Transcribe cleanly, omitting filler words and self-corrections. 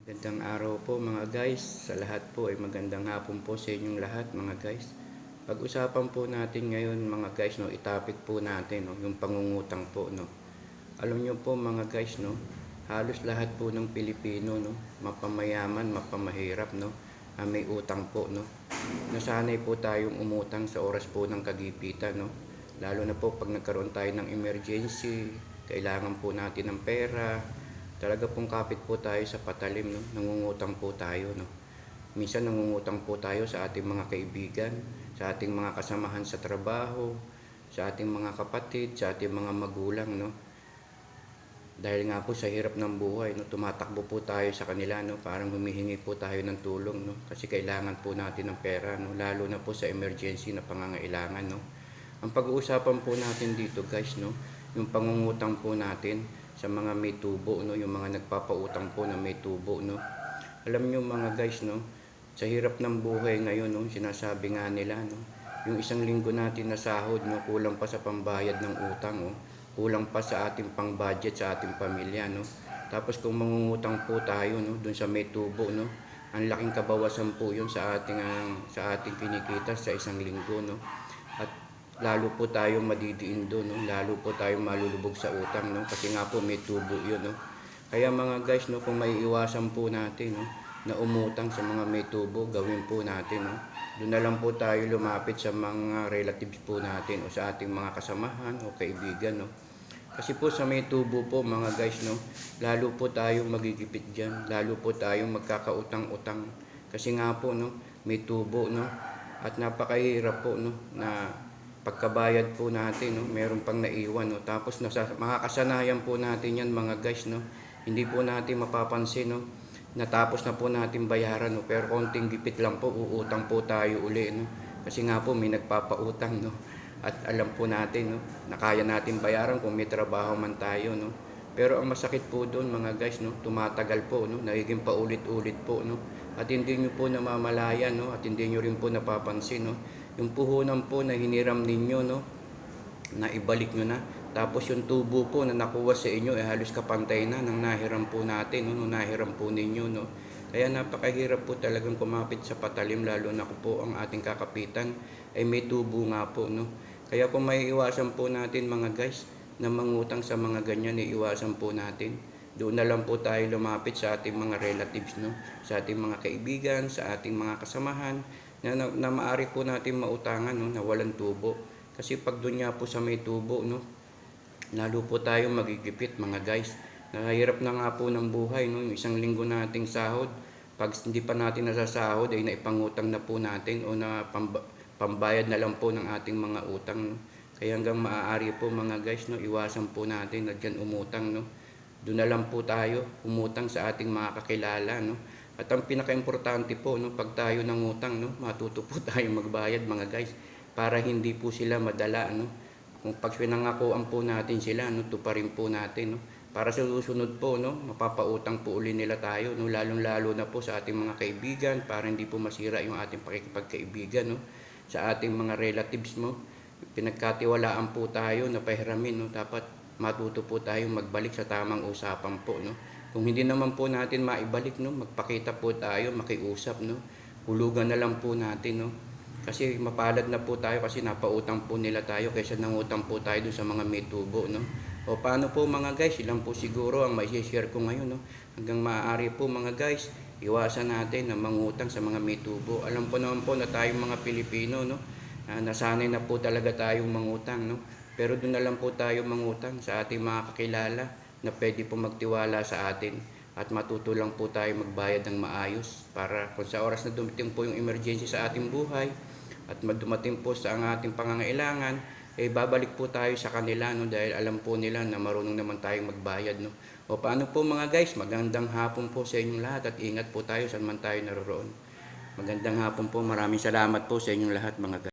Magandang araw po mga guys. Sa lahat po ay magandang hapon po sa inyong lahat mga guys. Pag-usapan po natin ngayon mga guys, no, itapik po natin, no, yung pangungutang po, no. Alam nyo po mga guys, no, halos lahat po ng Pilipino, no, mapamayaman, mapamahirap, no, may utang po, no. Nasanay po tayong umutang sa oras po ng kagipitan, no. Lalo na po pag nagkaroon tayo ng emergency, kailangan po natin ng pera. Talaga pong kapit po tayo sa patalim, no? Nangungutang po tayo, no? Minsan nangungutang po tayo sa ating mga kaibigan, sa ating mga kasamahan sa trabaho, sa ating mga kapatid, sa ating mga magulang, no? Dahil nga po sa hirap ng buhay, no? Tumatakbo po tayo sa kanila, no? Parang humihingi po tayo ng tulong, no? Kasi kailangan po natin ng pera, no? Lalo na po sa emergency na pangangailangan, no? Ang pag-uusapan po natin dito, guys, no? Yung pangungutang po natin sa mga may tubo, no, yung mga nagpapautang po na may tubo, no. Alam niyo mga guys, no, sa hirap ng buhay ngayon, no, sinasabi nga nila, no, yung isang linggo natin na sahod, no, kulang pa sa pambayad ng utang, oh, kulang pa sa ating pang-budget sa ating pamilya, no. Tapos kung mangungutang po tayo, no, dun sa may tubo, no, ang laking kabawasan po yun sa ating kinikita sa isang linggo, no. At lalo po tayong madidiin doon, no? Lalo po tayong malulubog sa utang, no? Kasi nga po may tubo yun, no? Kaya mga guys, no, kung may iwasan po natin, no, na umutang sa mga may tubo, gawin po natin, no? Doon na lang po tayo lumapit sa mga relatives po natin o sa ating mga kasamahan o kaibigan, no? Kasi po sa may tubo po mga guys, no, lalo po tayong magigipit dyan, lalo po tayong magkakautang-utang. Kasi nga po, no, may tubo, no, at napakahirap po, no, na pagkabayad po natin, no, meron pang naiwan, no, tapos makakasanayan po natin yan mga guys, no, hindi po natin mapapansin, no, natapos na po natin bayaran, no, pero konting gipit lang po, uutang po tayo uli, no, kasi nga po may nagpapautang, no, at alam po natin, no, na kaya natin bayaran kung may trabaho man tayo, no, pero ang masakit po doon mga guys, no, tumatagal po, no, nagiging paulit-ulit po, no, at hindi nyo po namamalayan, no, at hindi nyo rin po napapansin, no, yung puhunan po na hiniram ninyo, no, na ibalik nyo na. Tapos yung tubo po na nakuha sa inyo, halos kapantay na ng nahiram po natin, no, nung nahiram po ninyo, no. Kaya napakahirap po talagang kumapit sa patalim, lalo na po ang ating kakapitan ay may tubo nga po, no. Kaya kung may iwasan po natin mga guys, na mangutang sa mga ganyan, iiwasan po natin. Doon na lang po tayo lumapit sa ating mga relatives, no, sa ating mga kaibigan, sa ating mga kasamahan, na maaari po natin mautangan, no, na walang tubo. Kasi pag doon nga po sa may tubo, no, lalo po tayong magigipit mga guys. Nahirap na nga po ng buhay, no, yung isang linggo nating sahod. Pag hindi pa natin nasasahod ay naipangutang na po natin o na pambayad na lang po ng ating mga utang, no. Kaya hanggang maaari po mga guys, no, iwasan po natin na dyan umutang, no. Doon na lang po tayo umutang sa ating mga kakilala, no. At ang pinaka-importante po, no, pag tayo nangutang, no, matuto po tayong magbayad mga guys, para hindi po sila madala, no. Kung pag pinangakuan po natin sila, no, tuparin po natin, no. Para sa susunod po, no, mapapautang po uli nila tayo, no, lalong-lalo na po sa ating mga kaibigan, para hindi po masira yung ating pakikipagkaibigan, no, sa ating mga relatives mo. Pinagkatiwalaan po tayo na pahiramin, no, dapat matuto po tayong magbalik sa tamang usapan po, no. Kung hindi naman po natin maibalik, no, magpakita po tayo, makiusap, no. Hulugan na lang po natin, no. Kasi mapalad na po tayo kasi napautang po nila tayo kaysa nangutang po tayo dun sa mga may tubo, no. O paano po mga guys, ilan po siguro ang mai-share ko ngayon, no. Hanggang maaari po mga guys, iwasan natin na mangutang sa mga may tubo. Alam po naman po na tayong mga Pilipino, no, nasanay na po talaga tayong mangutang, no. Pero doon na lang po tayo mangutang sa ating mga kakilala na pwede po magtiwala sa atin at matuto lang po tayo magbayad ng maayos para kung sa oras na dumating po yung emergency sa ating buhay at dumating po sa ating pangangailangan, babalik po tayo sa kanila, no, dahil alam po nila na marunong naman tayong magbayad, no. O paano po mga guys, magandang hapon po sa inyong lahat at ingat po tayo saan man tayo naroroon. Magandang hapon po, maraming salamat po sa inyong lahat mga guys.